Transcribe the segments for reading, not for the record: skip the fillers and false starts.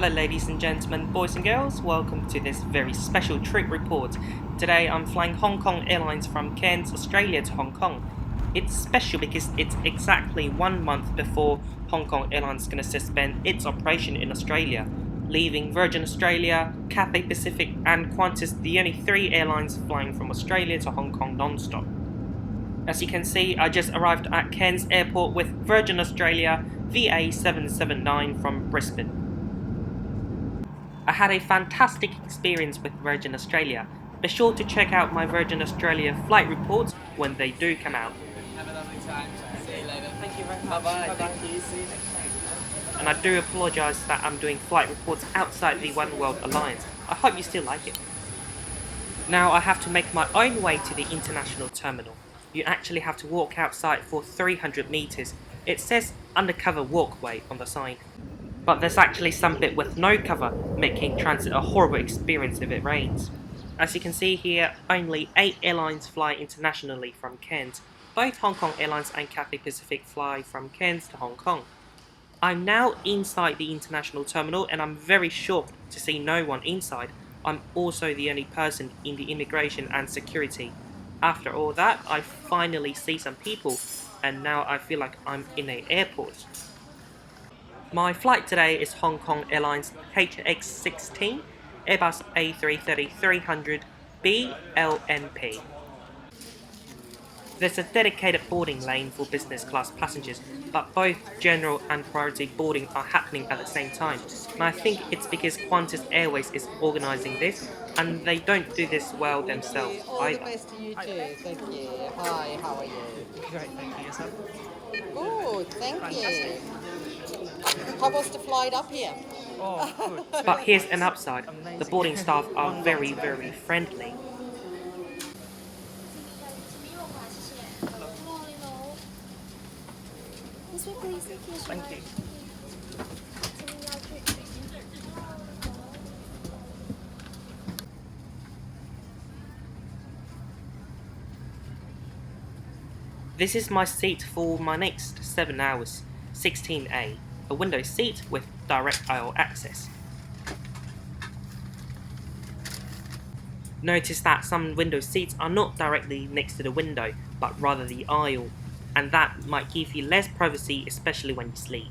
Hello ladies and gentlemen, boys and girls, welcome to this very special trip report. Today I'm flying Hong Kong Airlines from Cairns, Australia to Hong Kong. It's special because it's exactly 1 month before Hong Kong Airlines is going to suspend its operation in Australia, leaving Virgin Australia, Cathay Pacific and Qantas the only 3 airlines flying from Australia to Hong Kong non-stop. As you can see, I just arrived at Cairns Airport with Virgin Australia VA779 from Brisbane. I had a fantastic experience with Virgin Australia. Be sure to check out my Virgin Australia flight reports when they do come out. Have a lovely time. See you later. Thank you very much. Bye-bye. Bye-bye. Thank you. See you next time. And I do apologise that I'm doing flight reports outside the Oneworld Alliance. I hope you still like it. Now I have to make my own way to the international terminal. You actually have to walk outside for 300 meters. It says undercover walkway on the sign. But there's actually some bit with no cover, making transit a horrible experience if it rains. As you can see here, only 8 airlines fly internationally from Cairns. Both Hong Kong Airlines and Cathay Pacific fly from Cairns to Hong Kong. I'm now inside the international terminal and I'm very shocked to see no one inside. I'm also the only person in the immigration and security. After all that, I finally see some people and now I feel like I'm in an airport. My flight today is Hong Kong Airlines HX16, Airbus A330-300, B-LNP. There's a dedicated boarding lane for business class passengers, but both general and priority boarding are happening at the same time. And I think it's because Qantas Airways is organising this, and they don't do this well themselves either. All the best to you too, thank you. Hi, how are you? Great, thank you. Yourself? Good, thank you. How was the flight up here? Oh, good. But here's an upside. The boarding staff are very, very friendly. Thank you. This is my seat for my next 7 hours, 16A, a window seat with direct aisle access. Notice that some window seats are not directly next to the window, but rather the aisle, and that might give you less privacy, especially when you sleep.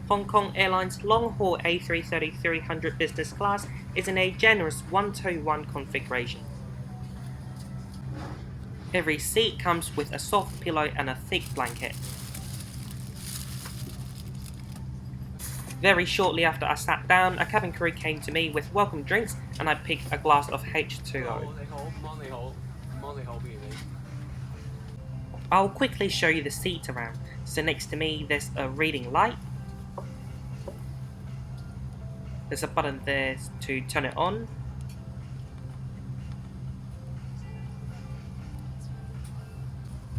Hong Kong Airlines long-haul A330-300 business class is in a generous 1-to-1 configuration. Every seat comes with a soft pillow and a thick blanket. Very shortly after I sat down, a cabin crew came to me with welcome drinks and I picked a glass of H2O. I'll quickly show you the seat around. So next to me there's a reading light. There's a button there to turn it on.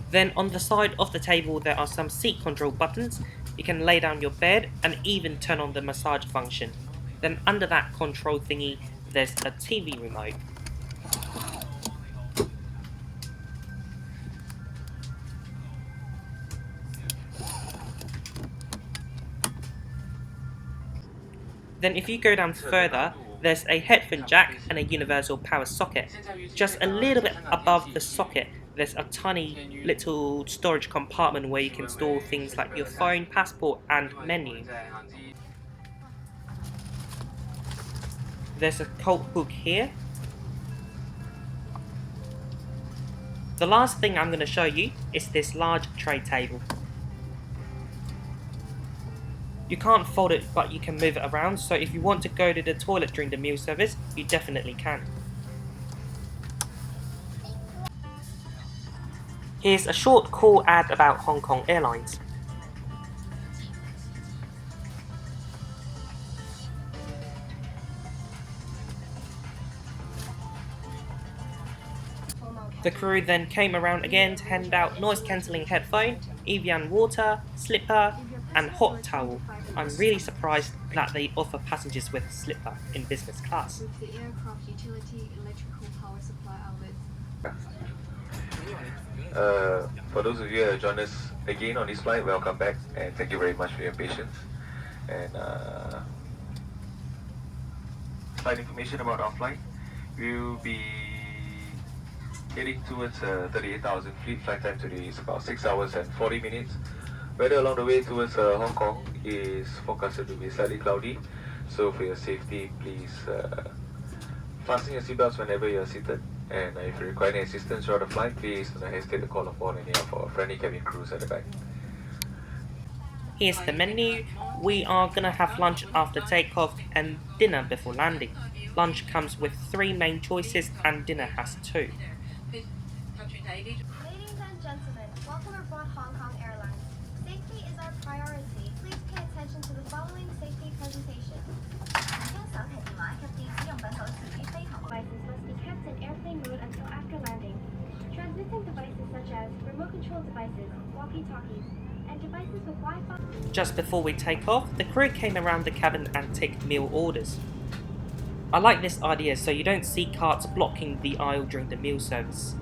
Then on the side of the table there are some seat control buttons. You can lay down your bed and even turn on the massage function. Then under that control thingy there's a TV remote. Then if you go down further, there's a headphone jack and a universal power socket. Just a little bit above the socket, there's a tiny little storage compartment where you can store things like your phone, passport and menu. There's a coat hook here. The last thing I'm going to show you is this large tray table. You can't fold it, but you can move it around, so if you want to go to the toilet during the meal service, you definitely can. Here's a short cool ad about Hong Kong Airlines. The crew then came around again to hand out noise-cancelling headphone, Evian water, slipper, and hot towel. I'm really surprised that they offer passengers with a slipper in business class. With the aircraft utility electrical power supply outlet. For those of you who have joined us again on this flight, welcome back and thank you very much for your patience. And flight information about our flight. We will be heading towards 38,000 feet. Flight time today is about 6 hours and 40 minutes. Weather along the way towards Hong Kong is forecasted to be slightly cloudy. So for your safety, please fasten your seatbelts whenever you are seated. And if you require any assistance throughout the flight, please do not hesitate to call upon any of our friendly cabin crews at the back. Here's the menu. We are gonna have lunch after takeoff and dinner before landing. Lunch comes with 3 main choices and dinner has 2. Ladies and gentlemen, welcome aboard Hong Kong Airlines. Safety is our priority. Please pay attention to the following safety presentation. Devices must be kept in airplane mode until after landing. Transmitting devices such as remote control devices, walkie-talkies, and devices with Wi-Fi. Just before we take off, the crew came around the cabin and take meal orders. I like this idea so you don't see carts blocking the aisle during the meal service.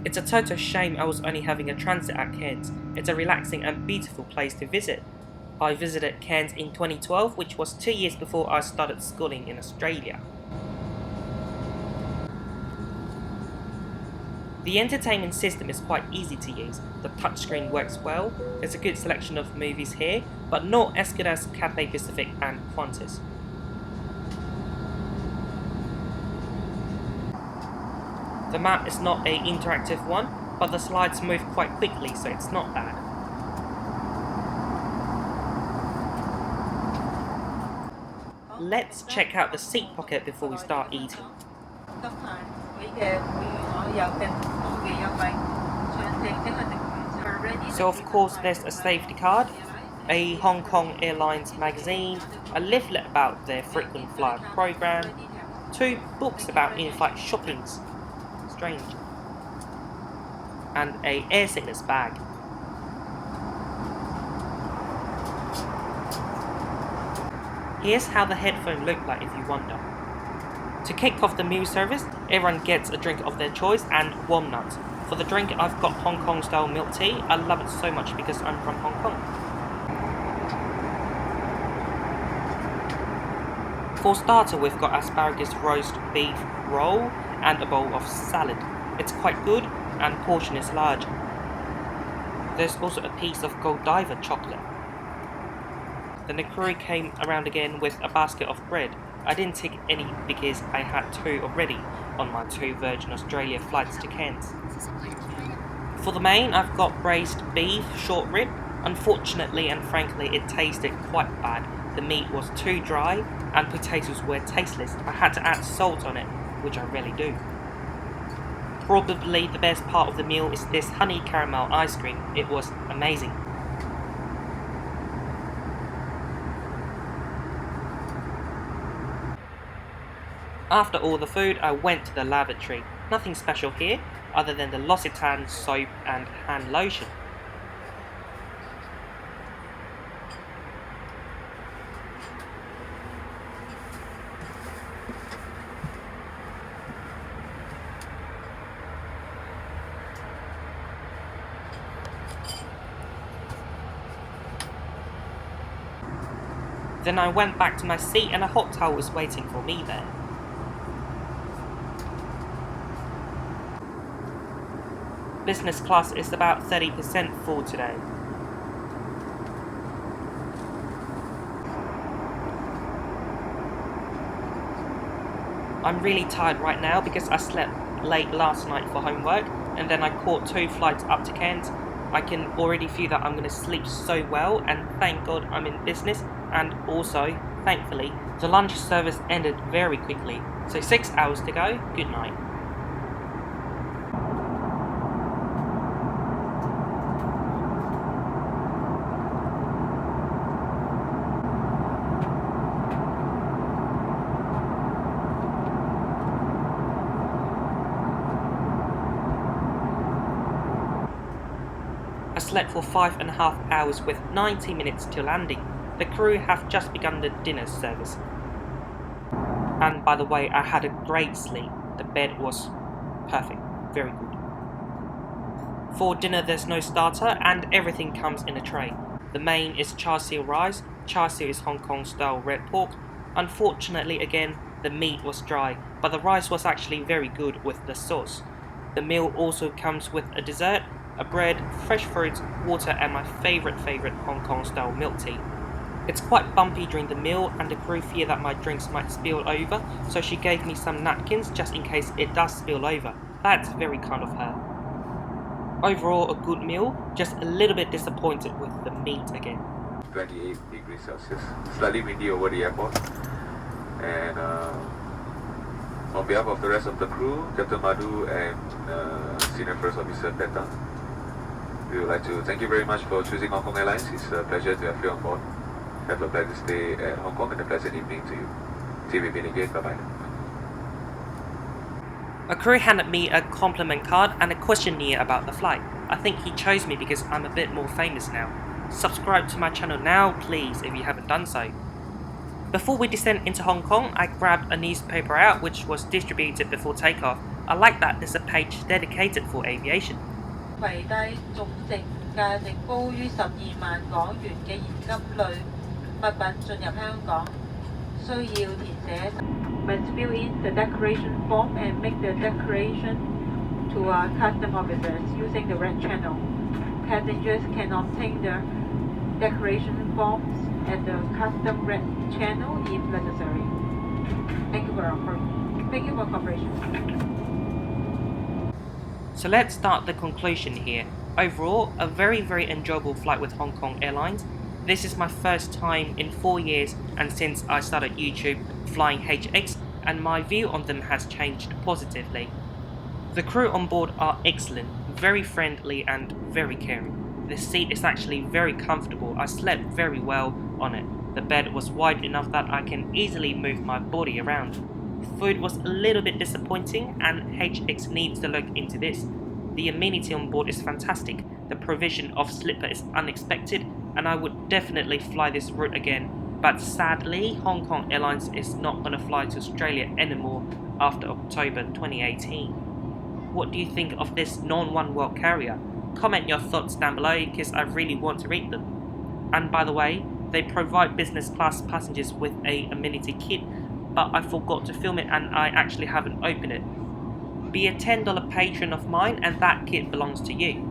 It's a total shame I was only having a transit at Cairns. It's a relaxing and beautiful place to visit. I visited Cairns in 2012, which was 2 years before I started schooling in Australia. The entertainment system is quite easy to use. The touchscreen works well. There's a good selection of movies here, but not as good as Cathay Pacific and Qantas. The map is not an interactive one, but the slides move quite quickly, so it's not bad. Let's check out the seat pocket before we start eating. So of course there's a safety card, a Hong Kong Airlines magazine, a leaflet about their frequent flyer program, 2 books about in-flight shoppings, strange, and a air sickness bag. Here's how the headphone look like if you wonder. To kick off the meal service, everyone gets a drink of their choice and warm nuts. For the drink, I've got Hong Kong style milk tea. I love it so much because I'm from Hong Kong. For starter, we've got asparagus roast beef roll and a bowl of salad. It's quite good and portion is large. There's also a piece of Gold Diver chocolate. Then the crew came around again with a basket of bread. I didn't take any because I had 2 already on my 2 Virgin Australia flights to Cairns. For the main, I've got braised beef short rib. Unfortunately and frankly, it tasted quite bad. The meat was too dry and potatoes were tasteless. I had to add salt on it, which I rarely do. Probably the best part of the meal is this honey caramel ice cream. It was amazing. After all the food, I went to the lavatory. Nothing special here, other than the L'Occitane soap and hand lotion. Then I went back to my seat and a hot towel was waiting for me there. Business class is about 30% full today. I'm really tired right now because I slept late last night for homework and then I caught 2 flights up to Cairns. I can already feel that I'm going to sleep so well, and thank God I'm in business, and also, thankfully, the lunch service ended very quickly. So 6 hours to go, good night. I slept for 5.5 hours with 90 minutes till landing. The crew have just begun the dinner service. And by the way, I had a great sleep. The bed was perfect, very good. For dinner there's no starter and everything comes in a tray. The main is char siu rice. Char siu is Hong Kong style red pork. Unfortunately again, the meat was dry, but the rice was actually very good with the sauce. The meal also comes with a dessert, a bread, fresh fruits, water and my favourite Hong Kong style milk tea. It's quite bumpy during the meal and the crew fear that my drinks might spill over, so she gave me some napkins just in case it does spill over. That's very kind of her. Overall a good meal, just a little bit disappointed with the meat again. 28 degrees Celsius, slightly windy over the airport, and on behalf of the rest of the crew, Captain Madhu and Senior First Officer Peta, we would like to thank you very much for choosing Hong Kong Airlines. It's a pleasure to have you on board. Have a pleasant stay at Hong Kong and a pleasant evening to you. Till we meet again, bye bye. A crew handed me a compliment card and a questionnaire about the flight. I think he chose me because I'm a bit more famous now. Subscribe to my channel now please if you haven't done so. Before we descend into Hong Kong, I grabbed a newspaper out which was distributed before takeoff. I like that there's a page dedicated for aviation. 攜帶總值價值高於12萬港元嘅現金類物品進入香港，需要填寫 must fill in the declaration form and make the declaration to our custom officers using the red channel. Passengers can obtain the declaration forms at the custom red channel if necessary. Thank you for cooperation. So let's start the conclusion here. Overall, a very enjoyable flight with Hong Kong Airlines. This is my first time in 4 years and since I started YouTube flying HX, and my view on them has changed positively. The crew on board are excellent, very friendly and very caring. The seat is actually very comfortable. I slept very well on it. The bed was wide enough that I can easily move my body around. Food was a little bit disappointing and HX needs to look into this. The amenity on board is fantastic. The provision of slipper is unexpected and I would definitely fly this route again. But sadly, Hong Kong Airlines is not going to fly to Australia anymore after October 2018. What do you think of this non-oneworld carrier? Comment your thoughts down below because I really want to read them. And by the way, they provide business class passengers with a amenity kit, but I forgot to film it and I actually haven't opened it. Be a $10 patron of mine and that kit belongs to you.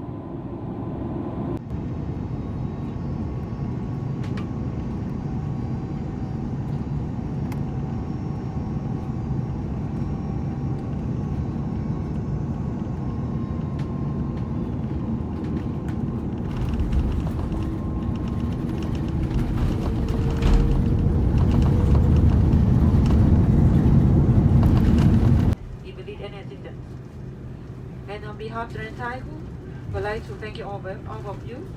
And on behalf of the entire crew, we'd like to thank you all of you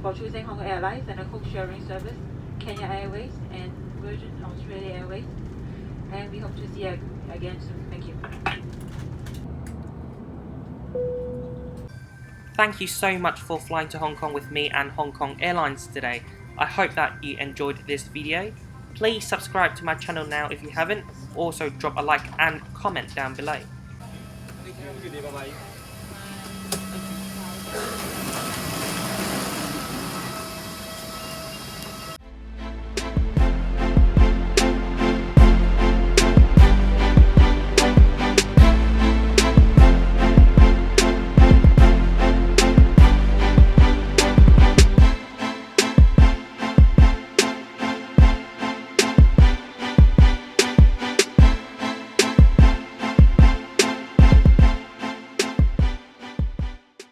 for choosing Hong Kong Airlines and the coach sharing service, Kenya Airways and Virgin Australia Airways. And we hope to see you again soon. Thank you. Thank you so much for flying to Hong Kong with me and Hong Kong Airlines today. I hope that you enjoyed this video. Please subscribe to my channel now if you haven't. Also drop a like and comment down below. Thank you.